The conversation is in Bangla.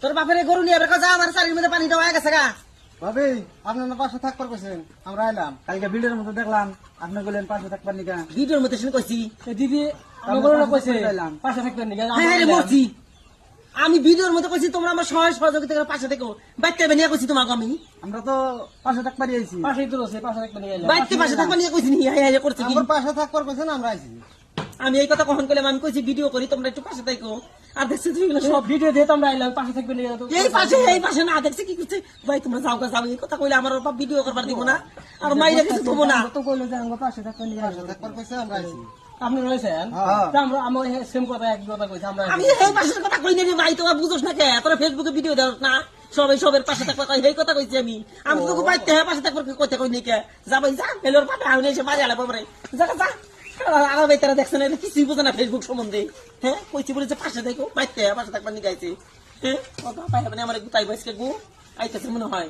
তোর বাপের গরু নিয়ে এবার যা আমার চারির মধ্যে পানি দেওয়া গেছে গা। ভাবি আপনার পাশে থাকবার কইছেন, আমরা আইলাম কালকে ভিডিওর মধ্যে দেখলাম আপনি বললেন পাশে থাকবার নিকা। ভিডিওর মধ্যে শুনে কইছি দিদি আমি বললাম কইছে পাশে থাকবেন নাকি হ্যাঁ মরছি। আমি ভিডিওর মধ্যে কইছি তোমরা আমার সহায় সহযোগিতা করে পাশে থেকো। বাইতে বেনিয়া কইছি তোমাকে আমি। আমরা তো পাশে থাকবার আইছি, পাশেই তো রয়েছে পাশে থাকবেন নাকি বাইতে পাশে থাকবা নিয়ে কইছি নিয়ে হ্যাঁ করছি কি? আমার পাশে থাকবার কইছেন আমরা আইছি। আমি এই কথা কখন করলাম? আমি কইছি ভিডিও করি তোমরা একটু পাশে থাকো। আর দেখছি তুমি এগুলো সব সব ভিডিও দিয়ে তো আমরা আইলাম পাশে থাকবেন নাকি এই পাশে না দেখছি কি করছে ভাই তোমরা যাও গা যাও এই কথা কইলে আমার বাপ ভিডিও করবার দিব না আর মাইরা কিছু দেবো না। তো কইলো যে আমরা পাশে থাকবেন নাকি পাশে থাকবার কইছেন আমরা আইছি। আপনি রয়েছেন হ্যাঁ। তা আমরা আমার সেম কথা এক কথা কইছি আমরা আমি এই পাশের কথা কই না ভাই তোমরা বুঝোস না কে? তোরা ফেসবুকে ভিডিও দাও না সবাই সবের পাশে থাকবা কই এই কথা কইছি আমি। আমি তোকে বাইতে হ্যাঁ পাশে থাকবার কইতে কই নি কে? যা ভাই যা এলোর পাপে আউনে এসে বাজে আলা বাবারে যা যা আর ভাই তারা দেখছেন এটা কিছুই বোঝে না ফেসবুক সম্বন্ধে। হ্যাঁ কইছি বলেছে পাশে থাকো বাইতে হ্যাঁ পাশে থাকবার নি গাইছে। হ্যাঁ কথা পাই মানে আমার গুতাই বাইসকে গো আইতেছে মনে হয়।